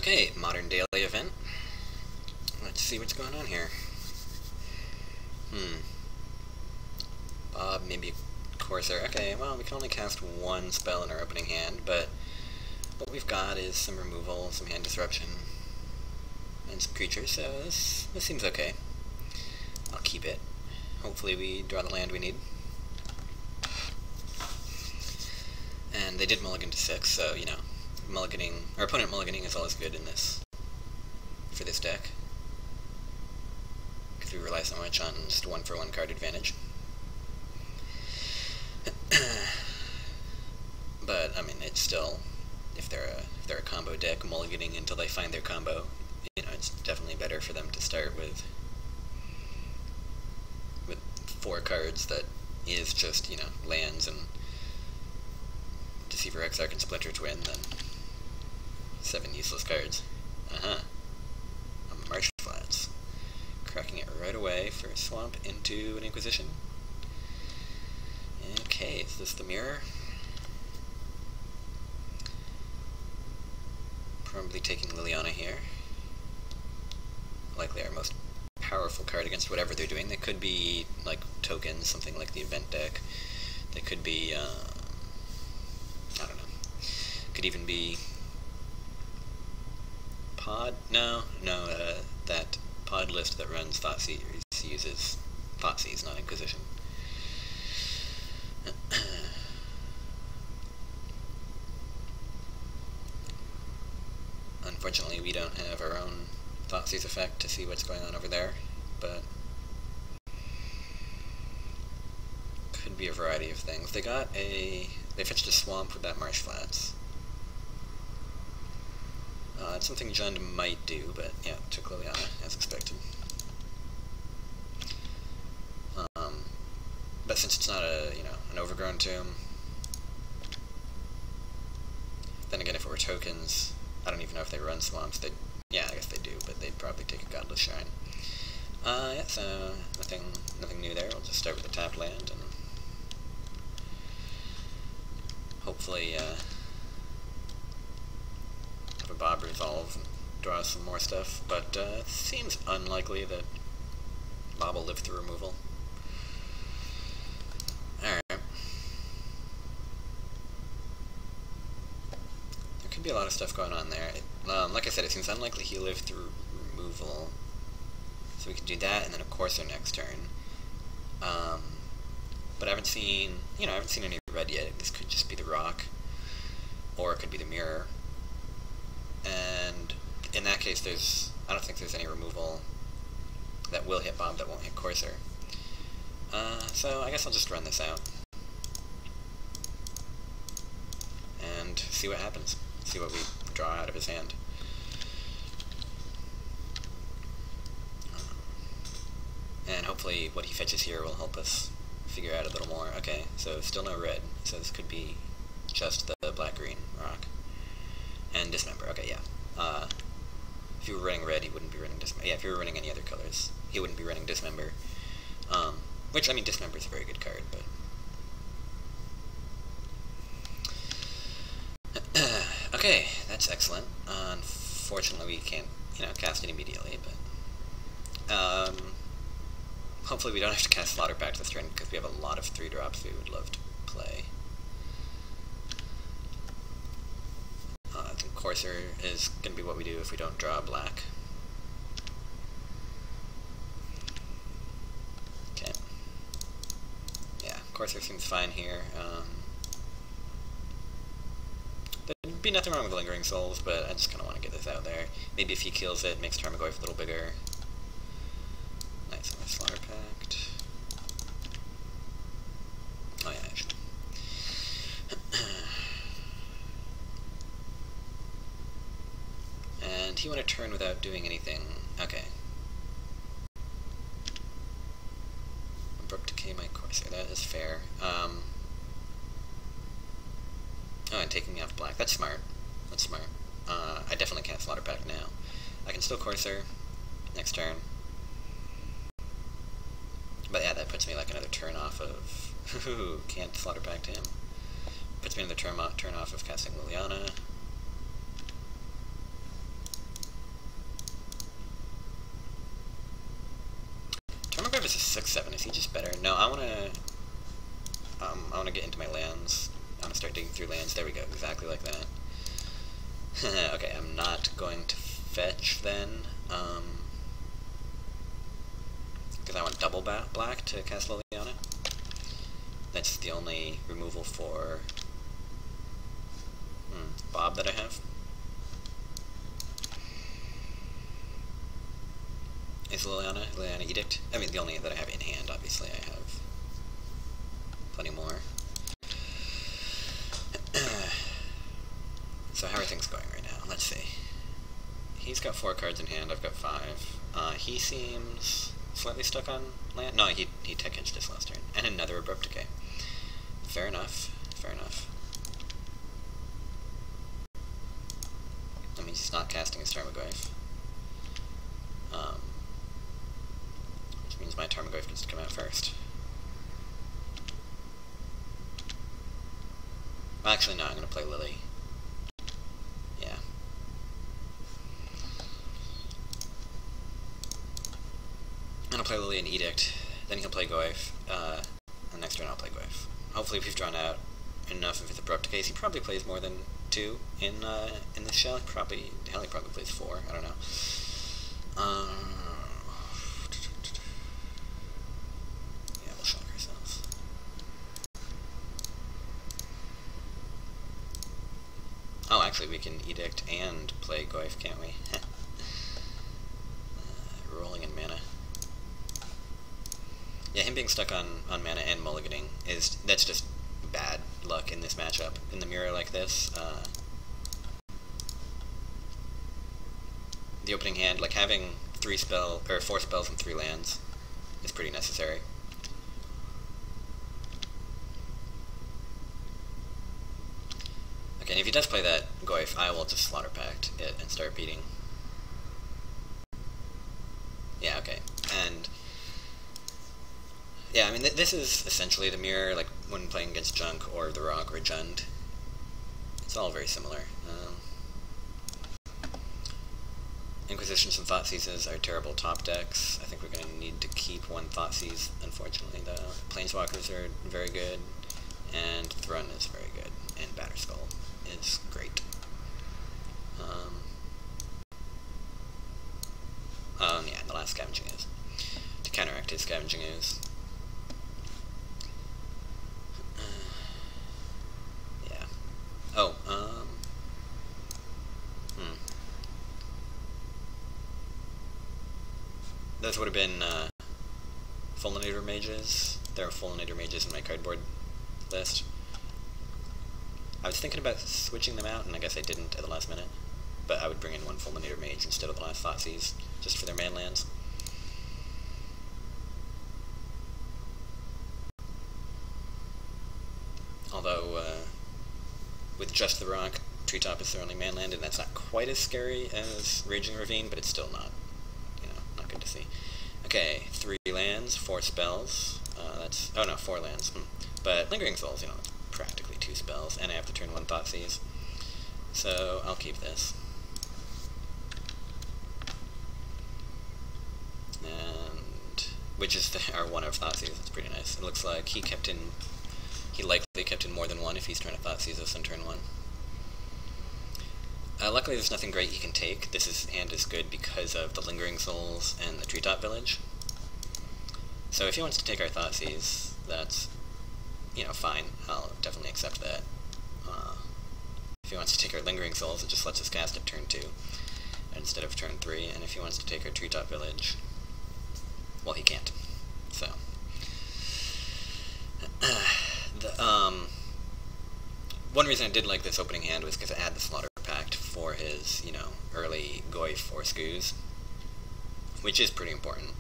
Okay, modern daily event. Let's see what's going on here. Bob, maybe Corsair. Okay, well, we can only cast one spell in our opening hand, but what we've got is some removal, some hand disruption, and some creatures, so this seems okay. I'll keep it. Hopefully we draw the land we need. And they did mulligan to 6, so, you know, mulliganing, our opponent mulliganing is always good in this, for this deck. Because we rely so much on just 1-for-1 card advantage. But, I mean, it's still, if they're a combo deck, mulliganing until they find their combo, you know, it's definitely better for them to start with 4 cards that is just, you know, lands and Deceiver Exarch and Splinter Twin than 7 useless cards. Marsh Flats. Cracking it right away for a swamp into an Inquisition. Okay, is this the mirror? Probably taking Liliana here. Likely our most powerful card against whatever they're doing. They could be, like, tokens, something like the event deck. They could be, I don't know. Could even be Pod? No, that pod list that runs Thoughtseize uses Thoughtseize, not Inquisition. Unfortunately, we don't have our own Thoughtseize effect to see what's going on over there, but could be a variety of things. They fetched a swamp with that Marsh Flats. It's something Jund might do, but yeah, took Liliana, as expected. But since it's not an overgrown tomb, then again, if it were tokens, I don't even know if they run swamps. Yeah, I guess they do, but they'd probably take a Godless Shrine. Yeah, so nothing new there. We'll just start with the tapped land and hopefully have a Bob resolve and draw some more stuff. But it seems unlikely that Bob will live through removal. Alright. There could be a lot of stuff going on there. Like I said, it seems unlikely he'll live through removal. So we could do that, and then of course our next turn. But I haven't seen any red yet. This could just be the rock, or it could be the mirror. And in that case, I don't think there's any removal that will hit Bob that won't hit Corsair. So I guess I'll just run this out and see what happens. See what we draw out of his hand. And hopefully what he fetches here will help us figure out a little more. Okay, so still no red, so this could be just the black-green rock. And Dismember, okay, yeah. If you were running red, he wouldn't be running Dismember. Yeah, if you were running any other colors, he wouldn't be running Dismember. Which, I mean, Dismember is a very good card, but... Okay, that's excellent. Unfortunately, we can't, cast it immediately, but... hopefully we don't have to cast Slaughter Pact this turn, because we have a lot of 3-drops we would love to play. I think Corsair is going to be what we do if we don't draw black. Okay. Yeah, Corsair seems fine here. There'd be nothing wrong with Lingering Souls, but I just kind of want to get this out there. Maybe if he kills it, makes Tarmogoyf a little bigger. Nice, Slaughter Pact. Oh yeah, actually. And he went a turn without doing anything. Okay. Brook Decay my Corsair, that is fair. Oh, and taking me off black. That's smart. That's smart. I definitely can't Slaughter Pact now. I can still Corsair next turn. But yeah, that puts me like another turn off of... can't Slaughter Pact him. Puts me another turn off of casting Liliana. he just better? No, I wanna get into my lands. I wanna start digging through lands. There we go, exactly like that. Okay, I'm not going to fetch then, because I want double black to cast Liliana. That's the only removal for Bob that I have. Is Liliana Edict? I mean, the only that I have in hand, obviously. I have plenty more. So how are things going right now? Let's see. He's got 4 cards in hand, I've got 5. He seems slightly stuck on land. No, he tech edged this last turn. And another Abrupt Decay. Fair enough. Fair enough. That means he's not casting his Tarmogoyf. Which means my Tarmogoyf gets to come out first. Well, actually, no, I'm going to play Lily. Yeah. I'm going to play Lily and Edict, then he'll play Goyf, and next turn I'll play Goyf. Hopefully if we've drawn out enough of his Abrupt Decays, he probably plays more than 2 in this shell. Hell, he probably plays 4, I don't know. Yeah, we'll shock ourselves. Oh, actually we can Edict and play Goyf, can't we? Rolling in mana. Yeah, him being stuck on mana and mulliganing that's just bad luck in this matchup. In the mirror like this, the opening hand, like having 4 spells and 3 lands is pretty necessary. Okay, and if he does play that Goyf, I will just Slaughter Pact it and start beating. Yeah, okay, and yeah, I mean, this is essentially the mirror, like, when playing against Junk or the Rock or Jund. It's all very similar. Inquisitions and Thoughtseizes are terrible top decks. I think we're going to need to keep one Thoughtseize, unfortunately, though. Planeswalkers are very good, and Thrun is very good, and Batterskull is great. Yeah, and the last Scavenging Ooze. To counteract his Scavenging Ooze. Yeah. Oh, those would have been, Fulminator Mages. There are Fulminator Mages in my cardboard list. I was thinking about switching them out, and I guess I didn't at the last minute. But I would bring in one Fulminator Mage instead of the last Thoughtseize, just for their man lands. Although, with just the Rock, Treetop is their only man land, and that's not quite as scary as Raging Ravine, but it's still not, not good to see. Okay, 3 lands, 4 spells. Oh no, 4 lands. But Lingering Souls, it's practically 2 spells, and I have to turn 1 Thoughtseize. So, I'll keep this. And, which is our 1 of Thoughtseize, that's pretty nice. It looks like he likely kept in more than 1 if he's trying to Thoughtseize us on turn 1. Luckily there's nothing great he can take. This hand is good because of the Lingering Souls and the Treetop Village. So if he wants to take our Thoughtseize, that's, fine. I'll definitely accept that. If he wants to take our Lingering Souls, it just lets us cast at turn 2 instead of turn 3, and if he wants to take our Treetop Village, well, he can't. So, one reason I did like this opening hand was because it had the Slaughter Pact for his, early Goyf or Scooze, which is pretty important.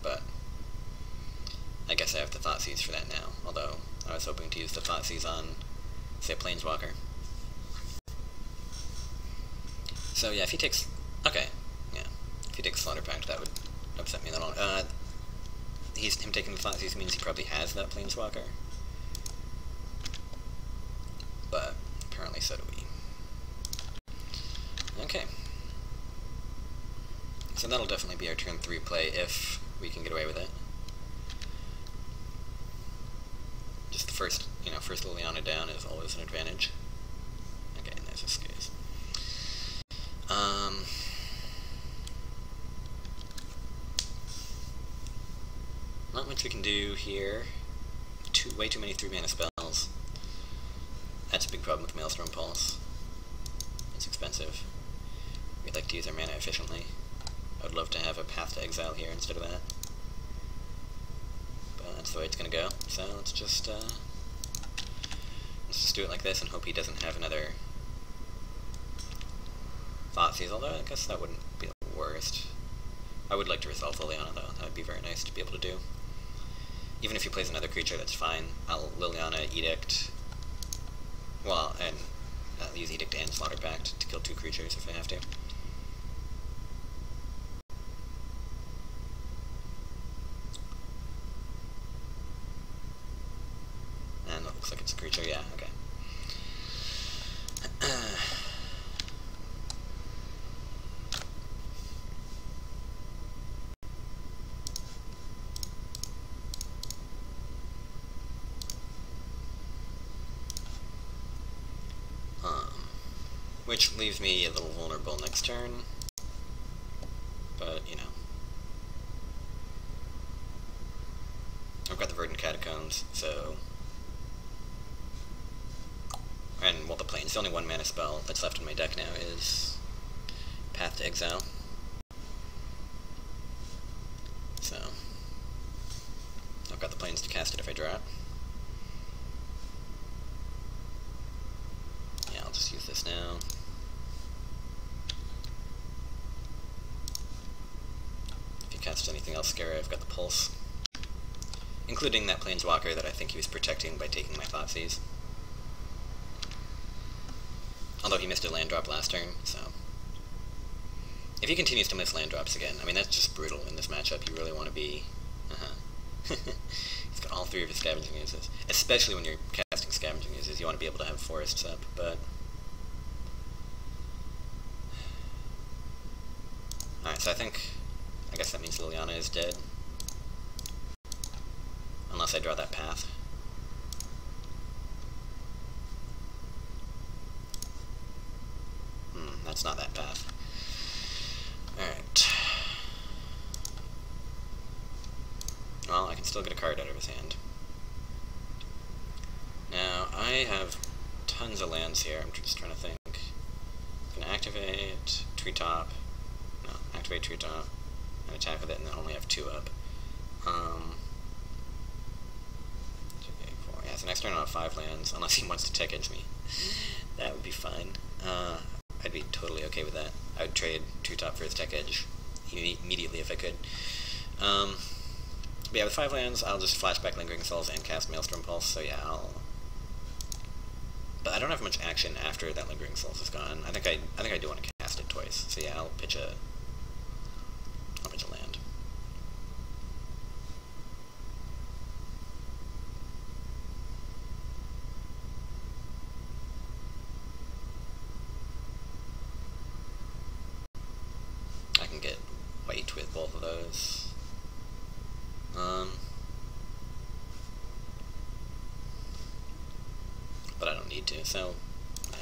But I guess I have the Thoughtseize for that now, although I was hoping to use the Thoughtseize on, say, Planeswalker. So yeah, if he takes... Okay, yeah. If he takes Slaughter Pact, that would upset me a little. Him taking the Thoughtseize means he probably has that Planeswalker. But apparently so do we. Okay. So that'll definitely be our turn 3 play if we can get away with it. Just the first, first Liliana down is always an advantage. Okay, and there's a Skaze. Not much we can do here. Way too many 3-mana spells. That's a big problem with Maelstrom Pulse. It's expensive. We'd like to use our mana efficiently. I would love to have a Path to Exile here instead of that. But that's the way it's gonna go. So let's just do it like this and hope he doesn't have another Thoughtseize, although I guess that wouldn't be the worst. I would like to resolve Liliana though. That would be very nice to be able to do. Even if he plays another creature, that's fine. I'll Liliana Edict. Well, and I'll use Edict and Slaughter Pact to kill 2 creatures if I have to. And that looks like it's a creature, yeah, okay. Which leaves me a little vulnerable next turn, but, I've got the Verdant Catacombs, so... And, well, the Plains, the only 1-mana spell that's left in my deck now is Path to Exile. So, I've got the Plains to cast it if I draw it. Yeah, I'll just use this now. Cast anything else scary, I've got the Pulse. Including that Planeswalker that I think he was protecting by taking my Thoughtseize. Although he missed a land drop last turn, so... If he continues to miss land drops again, I mean, that's just brutal in this matchup. You really want to be... He's got all 3 of his Scavenging Oozes. Especially when you're casting Scavenging Oozes, you want to be able to have forests up, but... Alright, so I guess that means Liliana is dead. Unless I draw that path. That's not that path. Alright. Well, I can still get a card out of his hand. Now, I have tons of lands here. I'm just trying to think. I'm gonna activate Treetop. No, activate Treetop. And attack with it, and then only have 2 up. 2, 8, 4. Yeah, so next turn I'll have 5 lands, unless he wants to tech edge me. That would be fine. I'd be totally okay with that. I would trade Treetop for his tech edge immediately if I could. But yeah, with 5 lands, I'll just flashback Lingering Souls and cast Maelstrom Pulse, so yeah, But I don't have much action after that Lingering Souls is gone. I think I do want to cast it twice, so yeah, I'll pitch a land. I can get white with both of those. But I don't need to, so yeah.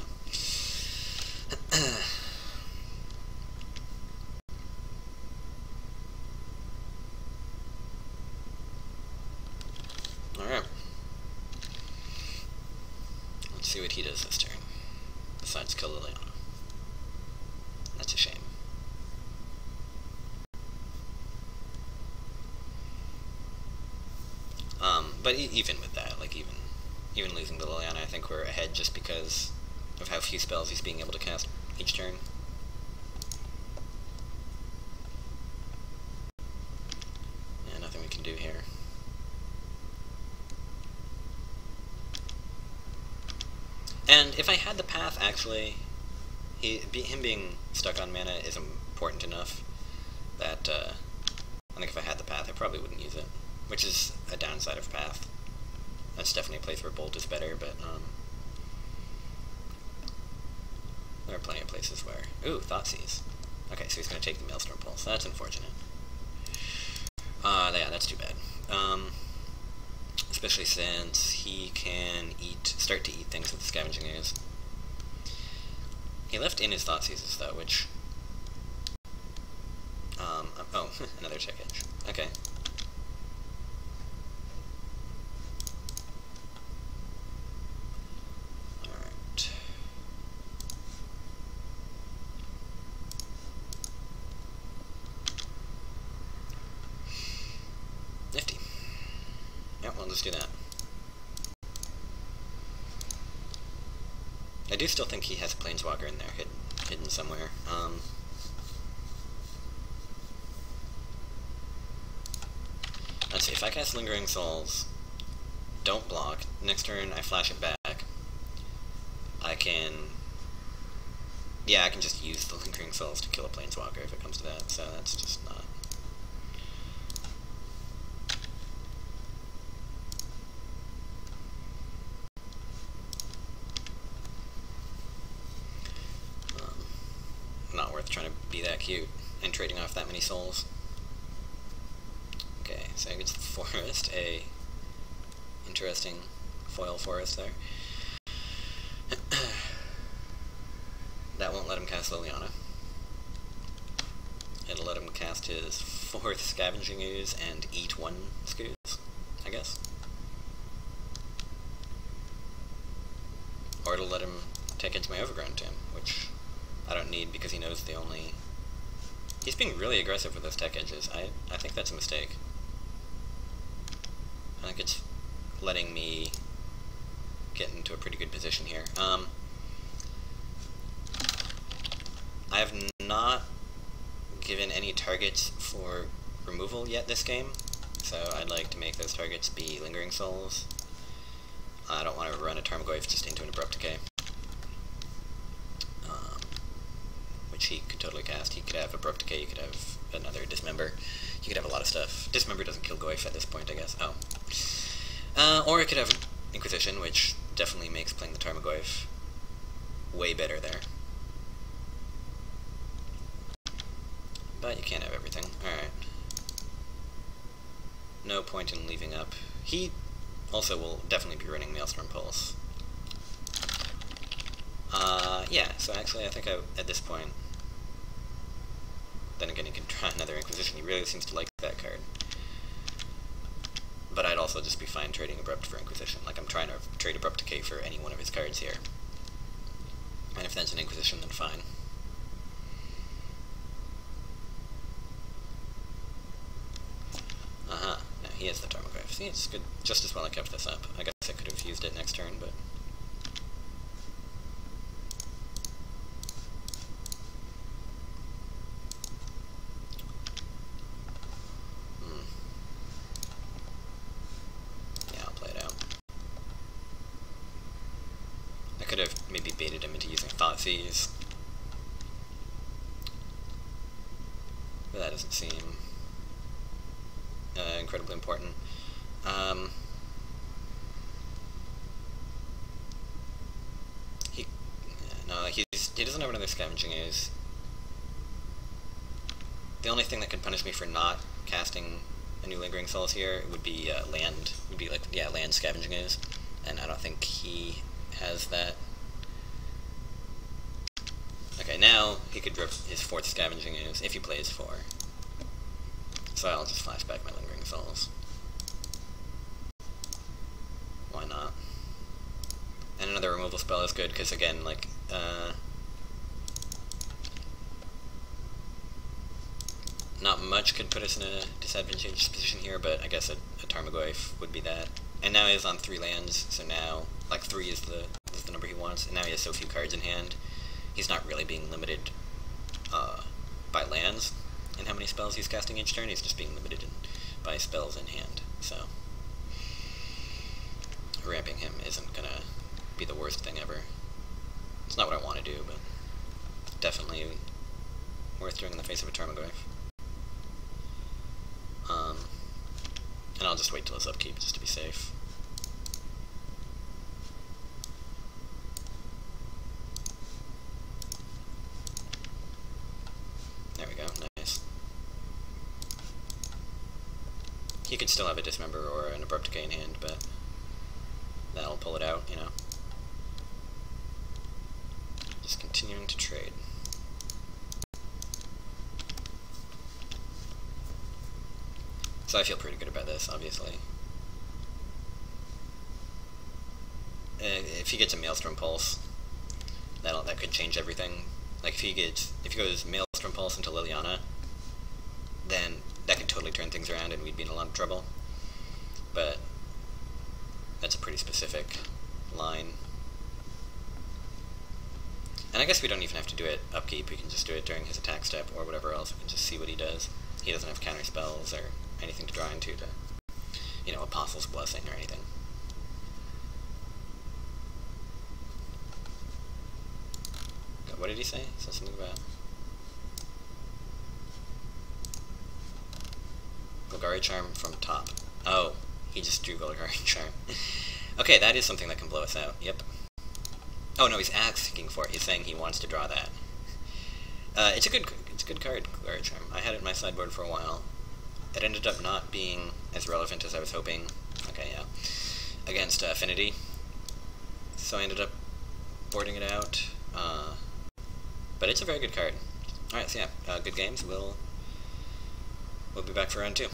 Alright. Let's see what he does this turn. Besides kill Liliana. That's a shame. But even with that, like even losing the Liliana, I think we're ahead just because of how few spells he's being able to cast each turn. Yeah, nothing we can do here. And if I had the path, actually, him being stuck on mana is important enough that I think if I had the path, I probably wouldn't use it, which is a downside of path. That's definitely a place where Bolt is better, but there are plenty of places where... Ooh, Thoughtseize. Okay, so he's going to take the Maelstrom Pulse. That's unfortunate. Yeah, that's too bad. Especially since he can start to eat things with the Scavenging Ooze. He left in his Thoughtseizes, though, which... oh, another check edge. Okay. Alright. Nifty. Yep, well, let's do that. I do still think he has a Planeswalker in there, hidden somewhere. Let's see, if I cast Lingering Souls, don't block, next turn I flash it back, I can... yeah, I can just use the Lingering Souls to kill a Planeswalker if it comes to that, so that's just not... not worth trying to be that cute and trading off that many souls. Okay, so against the forest, a interesting foil forest there. That won't let him cast Liliana. It'll let him cast his 4th Scavenging Ooze and eat 1 Scooze, I guess. Or it'll let him take into my Overgrown Tomb, which I don't need because he knows the only... He's being really aggressive with those tech edges. I think that's a mistake. I think it's letting me get into a pretty good position here. I have not given any targets for removal yet this game, so I'd like to make those targets be Lingering Souls. I don't want to run a Tarmogoyf just into an Abrupt Decay. Which he could totally cast. He could have Abrupt Decay, you could have another Dismember, you could have a lot of stuff. Dismember doesn't kill Goyf at this point, I guess. Oh. Or it could have Inquisition, which definitely makes playing the Tarmogoyf way better there. But you can't have everything. Alright. No point in leaving up. He also will definitely be running Maelstrom Pulse. Yeah, so actually I think at this point... Then again, he can try another Inquisition. He really seems to like that card. But I'd also just be fine trading Abrupt for Inquisition. Like, I'm trying to trade Abrupt Decay for any one of his cards here. And if that's an Inquisition, then fine. No, he has the Tarmogoyf. See, it's good. Just as well I kept this up. I guess I could have used it next turn, but... Yeah, I'll play it out. I could have maybe baited him into using Thoughtseize. But that doesn't seem... incredibly important. He doesn't have another Scavenging Ooze. The only thing that could punish me for not casting a new Lingering Souls here would be land. Would be like, yeah, land Scavenging Ooze, and I don't think he has that. Okay, now he could rip his 4th Scavenging Ooze if he plays 4. So I'll just flash back my Lingering Souls. Why not? And another removal spell is good, because again, like, not much could put us in a disadvantageous position here, but I guess a Tarmogoyf would be that. And now he is on 3 lands, so now, like, 3 is the number he wants, and now he has so few cards in hand, he's not really being limited by lands in how many spells he's casting each turn, he's just being limited by spells in hand, so ramping him isn't gonna be the worst thing ever. It's not what I want to do, but definitely worth doing in the face of a Tarmogoyf. And I'll just wait till his upkeep just to be safe. There we go, nice. He could still have a Dismember or an Abrupt Decay in hand, but that'll pull it out, you know. Just continuing to trade. So I feel pretty good about this, obviously. If he gets a Maelstrom Pulse, that could change everything. Like if he goes Maelstrom Pulse into Liliana, then that could totally turn things around and we'd be in a lot of trouble. But that's a pretty specific line. And I guess we don't even have to do it upkeep, we can just do it during his attack step or whatever else, we can just see what he does. He doesn't have counter spells or anything to draw into to, you know, Apostle's Blessing or anything. What did he say? He said something about Golgari Charm from top. Oh, he just drew Golgari Charm. Okay, that is something that can blow us out. Yep. Oh no, he's asking for it. He's saying he wants to draw that. It's a good card, Golgari Charm. I had it in my sideboard for a while. It ended up not being as relevant as I was hoping. Okay, yeah. Against Affinity. So I ended up boarding it out. But it's a very good card. Alright, so yeah, good games. We'll be back for round 2.